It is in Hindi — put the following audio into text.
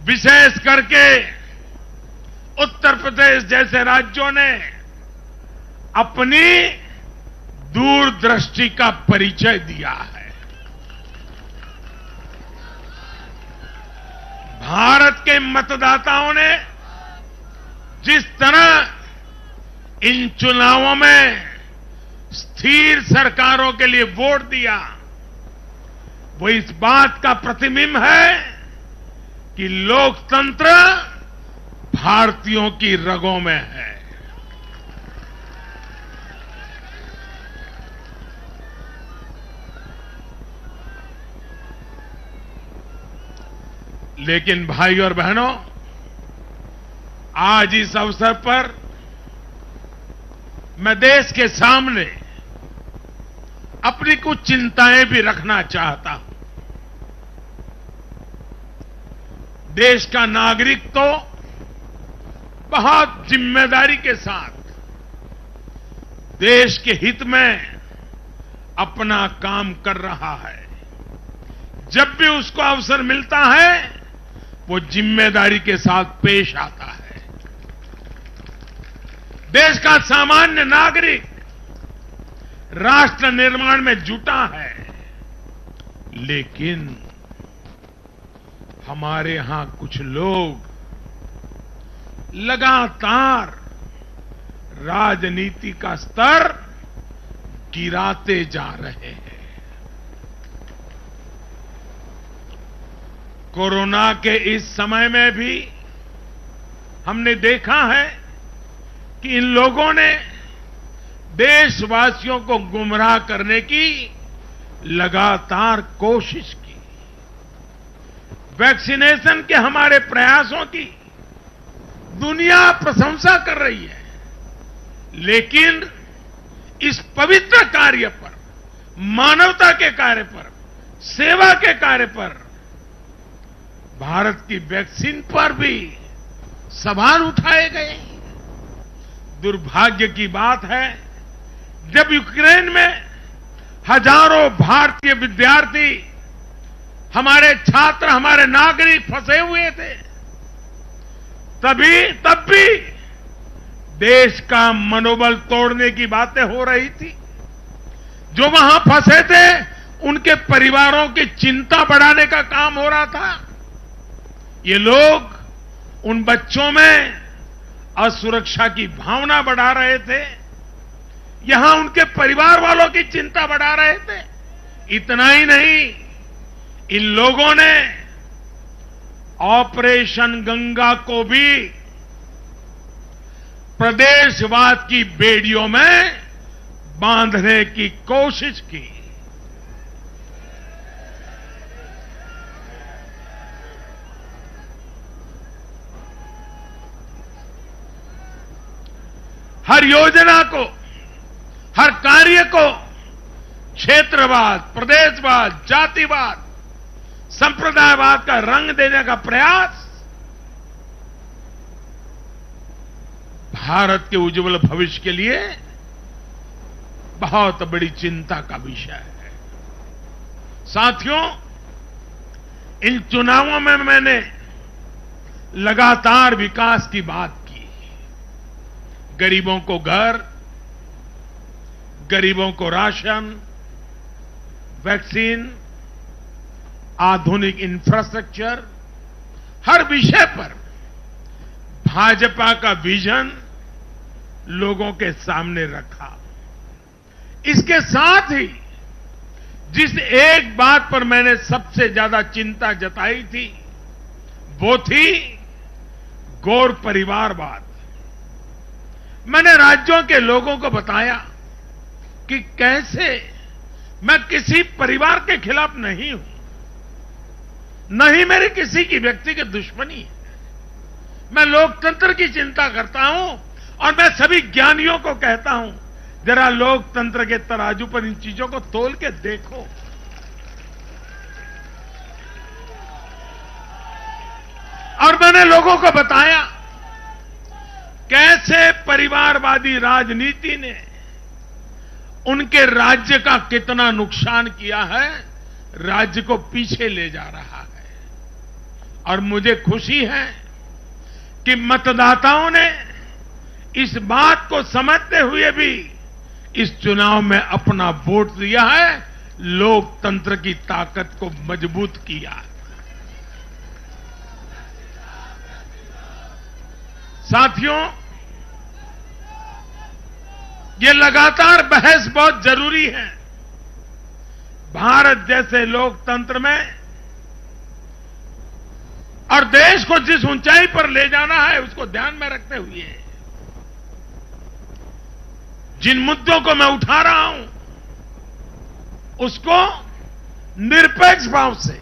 विशेष करके उत्तर प्रदेश जैसे राज्यों ने अपनी दूरदृष्टि का परिचय दिया है। भारत के मतदाताओं ने जिस तरह इन चुनावों में स्थिर सरकारों के लिए वोट दिया, वो इस बात का प्रतिबिंब है कि लोकतंत्र भारतीयों की रगों में है। लेकिन भाई और बहनों, आज इस अवसर पर मैं देश के सामने अपनी कुछ चिंताएं भी रखना चाहता हूं। देश का नागरिक तो बहुत जिम्मेदारी के साथ देश के हित में अपना काम कर रहा है। जब भी उसको अवसर मिलता है, वो जिम्मेदारी के साथ पेश आता है। देश का सामान्य नागरिक राष्ट्र निर्माण में जुटा है, लेकिन हमारे यहां कुछ लोग लगातार राजनीति का स्तर गिराते जा रहे हैं। कोरोना के इस समय में भी हमने देखा है कि इन लोगों ने देशवासियों को गुमराह करने की लगातार कोशिश की। वैक्सीनेशन के हमारे प्रयासों की दुनिया प्रशंसा कर रही है, लेकिन इस पवित्र कार्य पर, मानवता के कार्य पर, सेवा के कार्य पर, भारत की वैक्सीन पर भी सवाल उठाए गए। दुर्भाग्य की बात है, जब यूक्रेन में हजारों भारतीय विद्यार्थी, हमारे छात्र, हमारे नागरिक फंसे हुए थे, तब भी देश का मनोबल तोड़ने की बातें हो रही थी। जो वहां फंसे थे, उनके परिवारों की चिंता बढ़ाने का काम हो रहा था। ये लोग उन बच्चों में असुरक्षा की भावना बढ़ा रहे थे, यहां उनके परिवार वालों की चिंता बढ़ा रहे थे। इतना ही नहीं, इन लोगों ने ऑपरेशन गंगा को भी प्रदेशवाद की बेड़ियों में बांधने की कोशिश की। हर योजना को, हर कार्य को क्षेत्रवाद, प्रदेशवाद, जातिवाद, संप्रदायवाद का रंग देने का प्रयास भारत के उज्जवल भविष्य के लिए बहुत बड़ी चिंता का विषय है। साथियों, इन चुनावों में मैंने लगातार विकास की बात की। गरीबों को घर, गरीबों को राशन, वैक्सीन, आधुनिक इंफ्रास्ट्रक्चर, हर विषय पर भाजपा का विजन लोगों के सामने रखा। इसके साथ ही जिस एक बात पर मैंने सबसे ज्यादा चिंता जताई थी, वो थी गौर परिवारवाद। मैंने राज्यों के लोगों को बताया कि कैसे मैं किसी परिवार के खिलाफ नहीं हूं, नहीं मेरी किसी की व्यक्तिगत दुश्मनी है। मैं लोकतंत्र की चिंता करता हूं और मैं सभी ज्ञानियों को कहता हूं, जरा लोकतंत्र के तराजू पर इन चीजों को तोल के देखो। और मैंने लोगों को बताया कैसे परिवारवादी राजनीति ने उनके राज्य का कितना नुकसान किया है, राज्य को पीछे ले जा रहा है। और मुझे खुशी है कि मतदाताओं ने इस बात को समझते हुए भी इस चुनाव में अपना वोट दिया है, लोकतंत्र की ताकत को मजबूत किया। साथियों, ये लगातार बहस बहुत जरूरी है। भारत जैसे लोकतंत्र में और देश को जिस ऊंचाई पर ले जाना है उसको ध्यान में रखते हुए जिन मुद्दों को मैं उठा रहा हूं उसको निरपेक्ष भाव से